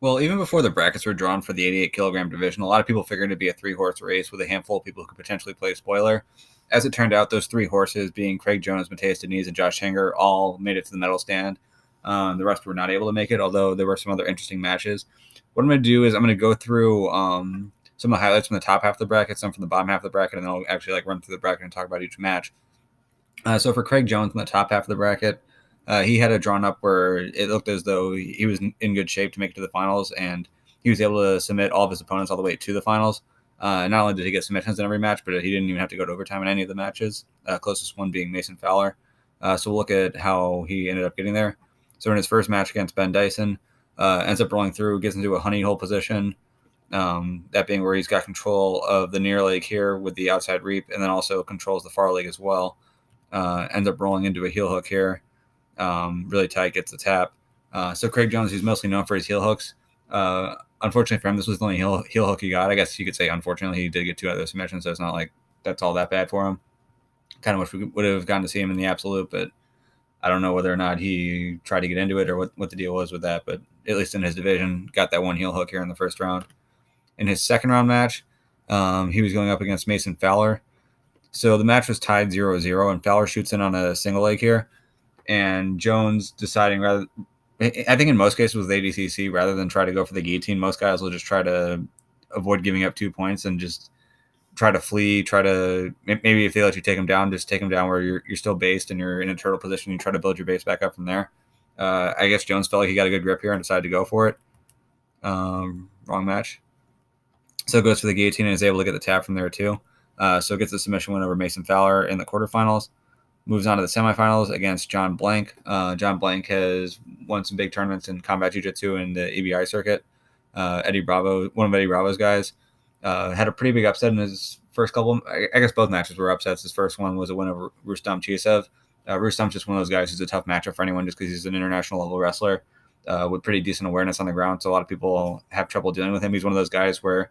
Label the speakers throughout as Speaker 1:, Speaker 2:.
Speaker 1: Well, even before the brackets were drawn for the 88 kilogram division, a lot of people figured it'd be a 3-horse race with a handful of people who could potentially play spoiler. As it turned out, those 3 horses, being Craig Jones, Matheus Diniz, and Josh Hinger, all made it to the medal stand. The rest were not able to make it, although there were some other interesting matches. What I'm going to do is I'm going to go through some of the highlights from the top half of the bracket, some from the bottom half of the bracket, and then I'll actually run through the bracket and talk about each match. So for Craig Jones in the top half of the bracket, he had it drawn up where it looked as though he was in good shape to make it to the finals, and he was able to submit all of his opponents all the way to the finals. Not only did he get submissions in every match, but he didn't even have to go to overtime in any of the matches, closest one being Mason Fowler. So we'll look at how he ended up getting there. So in his first match against Ben Dyson, ends up rolling through, gets into a honey hole position, that being where he's got control of the near leg here with the outside reap, and then also controls the far leg as well. Ends up rolling into a heel hook here. Really tight, gets the tap. So Craig Jones, who's mostly known for his heel hooks, unfortunately for him, this was the only heel hook he got. I guess you could say, unfortunately, he did get 2 other submissions, so it's not like that's all that bad for him. Kind of wish we would have gotten to see him in the absolute, but I don't know whether or not he tried to get into it or what the deal was with that, but at least in his division, got that 1 heel hook here in the first round. In his second round match, he was going up against Mason Fowler. So the match was tied 0-0, and Fowler shoots in on a single leg here, and Jones deciding I think in most cases with ADCC, rather than try to go for the guillotine, most guys will just try to avoid giving up 2 points and just try to flee, maybe if they let you take them down, just take them down where you're still based and you're in a turtle position. You try to build your base back up from there. I guess Jones felt like he got a good grip here and decided to go for it. Wrong match. So goes for the guillotine and is able to get the tap from there too. So gets the submission win over Mason Fowler in the quarterfinals. Moves on to the semifinals against John Blank. John Blank has won some big tournaments in combat jiu-jitsu and the EBI circuit. Eddie Bravo, one of Eddie Bravo's guys, had a pretty big upset in his first couple. I guess both matches were upsets. His first one was a win over Rustam Chisaev. Rustam's just one of those guys who's a tough matchup for anyone just because he's an international level wrestler with pretty decent awareness on the ground. So a lot of people have trouble dealing with him. He's one of those guys where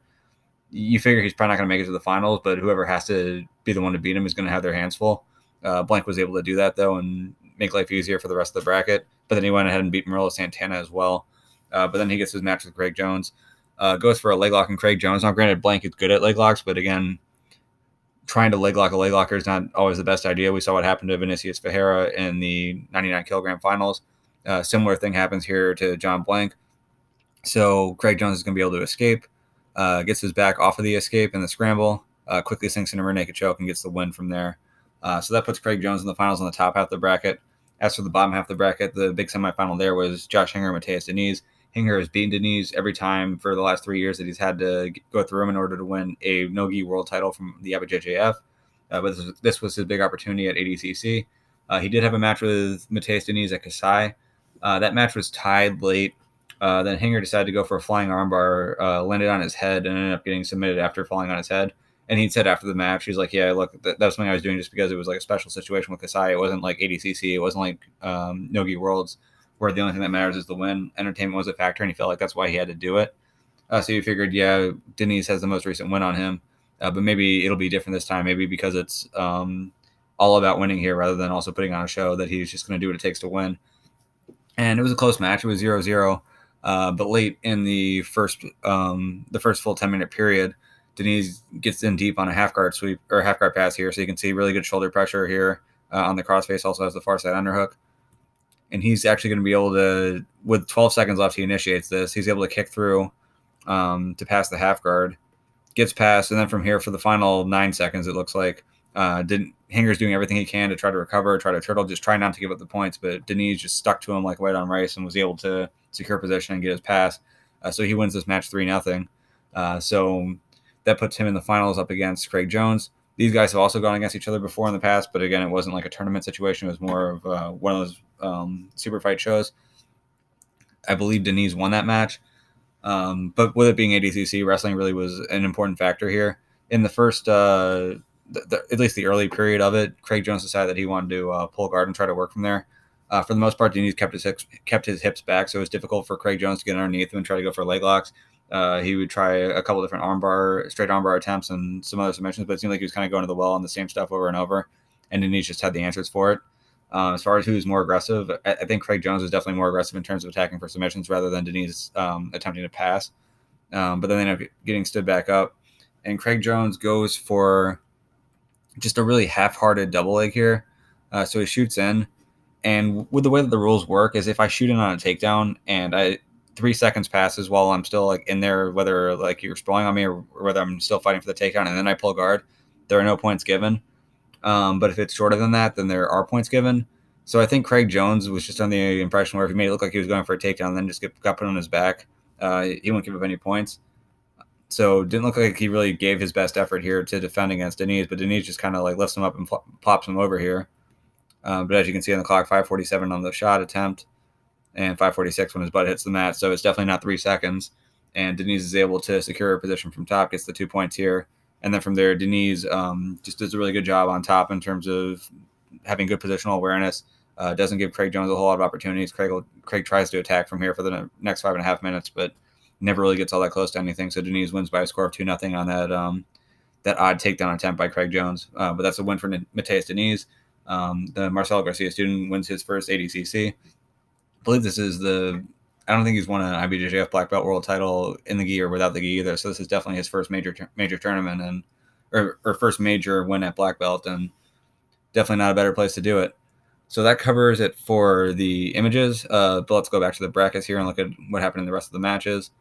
Speaker 1: you figure he's probably not going to make it to the finals, but whoever has to be the one to beat him is going to have their hands full. Blank was able to do that, though, and make life easier for the rest of the bracket. But then he went ahead and beat Murillo Santana as well. But then he gets his match with Craig Jones. Goes for a leg lock in Craig Jones. Now, granted, Blank is good at leg locks, but again, trying to leg lock a leg locker is not always the best idea. We saw what happened to Vinicius Ferreira in the 99 kilogram finals. Similar thing happens here to John Blank. So Craig Jones is going to be able to escape. Gets his back off of the escape in the scramble, quickly sinks into a rear naked choke and gets the win from there. So that puts Craig Jones in the finals on the top half of the bracket. As for the bottom half of the bracket, the big semifinal there was Josh Hinger and Matheus Diniz. Hinger has beaten Diniz every time for the last 3 years that he's had to go through him in order to win a no-gi world title from the IBJJF. But this was his big opportunity at ADCC. He did have a match with Matheus Diniz at Kasai. That match was tied late. Then Hinger decided to go for a flying armbar, landed on his head, and ended up getting submitted after falling on his head. And he said after the match, he's like, yeah, look, that was something I was doing just because it was like a special situation with Kasai. It wasn't like ADCC. It wasn't like no-gi worlds where the only thing that matters is the win. Entertainment was a factor, and he felt like that's why he had to do it. So you figured, yeah, Diniz has the most recent win on him, but maybe it'll be different this time. Maybe because it's all about winning here rather than also putting on a show that he's just going to do what it takes to win. And it was a close match. It was 0-0. But late in the first full 10-minute period, Diniz gets in deep on a half guard sweep or half guard pass here. So you can see really good shoulder pressure here on the crossface. Also has the far side underhook. And he's actually going to be able to, with 12 seconds left, he initiates this. He's able to kick through to pass the half guard, gets past. And then from here for the final 9 seconds, it looks like Hinger's doing everything he can to try to recover, try to turtle, just try not to give up the points. But Diniz just stuck to him like white on rice and was able to secure position and get his pass. So he wins this match 3-0. So that puts him in the finals up against Craig Jones. These guys have also gone against each other before in the past, but again, it wasn't like a tournament situation. It was more of one of those super fight shows. I believe Diniz won that match. But with it being ADCC, wrestling really was an important factor here. In the first, at least the early period of it, Craig Jones decided that he wanted to pull guard and try to work from there. For the most part, Diniz kept his hips back, so it was difficult for Craig Jones to get underneath him and try to go for leg locks. He would try a couple different straight armbar attempts and some other submissions, but it seemed like he was kind of going to the well on the same stuff over and over, and Diniz just had the answers for it. As far as who's more aggressive, I think Craig Jones is definitely more aggressive in terms of attacking for submissions rather than Diniz attempting to pass. But then they end up getting stood back up. And Craig Jones goes for just a really half-hearted double leg here. So he shoots in. And with the way that the rules work is if I shoot in on a takedown and 3 seconds passes while I'm still like in there, whether like you're sprawling on me or whether I'm still fighting for the takedown, and then I pull guard, there are no points given. But if it's shorter than that, then there are points given. So I think Craig Jones was just under the impression where if he made it look like he was going for a takedown and then just got put on his back, he wouldn't give up any points. So it didn't look like he really gave his best effort here to defend against Diniz, but Diniz just kind of like lifts him up and plops him over here. But as you can see on the clock, 5:47 on the shot attempt and 5:46 when his butt hits the mat. So it's definitely not 3 seconds. And Diniz is able to secure a position from top, gets the 2 points here. And then from there, Diniz just does a really good job on top in terms of having good positional awareness. Doesn't give Craig Jones a whole lot of opportunities. Craig tries to attack from here for the next 5.5 minutes, but never really gets all that close to anything. So Diniz wins by a score of 2-0 on that odd takedown attempt by Craig Jones. But that's a win for Matheus Diniz. The Marcelo Garcia student wins his first ADCC. I believe this is I don't think he's won an IBJJF black belt world title in the gi or without the gi either. So this is definitely his first major tournament or first major win at black belt, and definitely not a better place to do it. So that covers it for the images. But let's go back to the brackets here and look at what happened in the rest of the matches.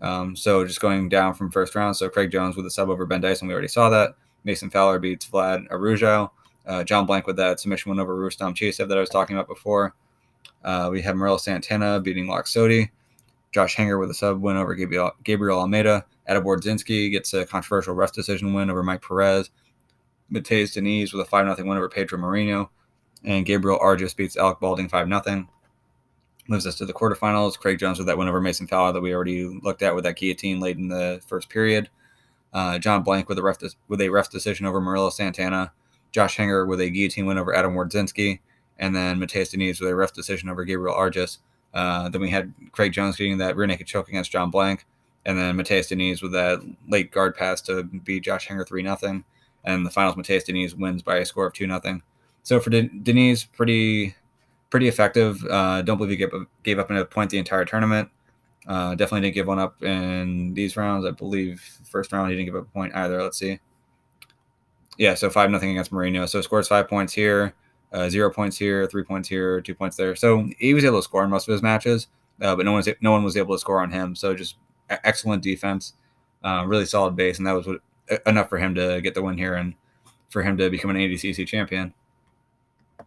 Speaker 1: So just going down from first round. So Craig Jones with a sub over Ben Dyson. We already saw that. Mason Fowler beats Vlad Araujo. John Blank with that submission win over Rustam Chisev that I was talking about before. We have Murilo Santana beating Loxoti. Josh Hinger with a sub win over Gabriel Almeida. Adam Wardzinski gets a controversial rest decision win over Mike Perez. Matheus Diniz with a 5-0 win over Pedro Marino. And Gabriel Argis beats Alec Balding 5-0. Moves us to the quarterfinals. Craig Jones with that win over Mason Fowler that we already looked at with that guillotine late in the first period. John Blank with a ref decision over Murilo Santana. Josh Hinger with a guillotine win over Adam Wardzinski. And then Matheus Diniz with a ref decision over Gabriel Argis. Then we had Craig Jones getting that rear naked choke against John Blank. And then Matheus Diniz with that late guard pass to beat Josh Hinger 3-0. And the finals, Matheus Diniz wins by a score of 2-0. So for Diniz, pretty effective. Don't believe he gave up a point the entire tournament. Definitely didn't give one up in these rounds. I believe first round he didn't give up a point either. Let's see. Yeah, so 5-0 against Marino. So scores 5 points here, 0 points here, 3 points here, 2 points there. So he was able to score in most of his matches, but no one was able to score on him. So just excellent defense, really solid base, and that was enough for him to get the win here and for him to become an ADCC champion.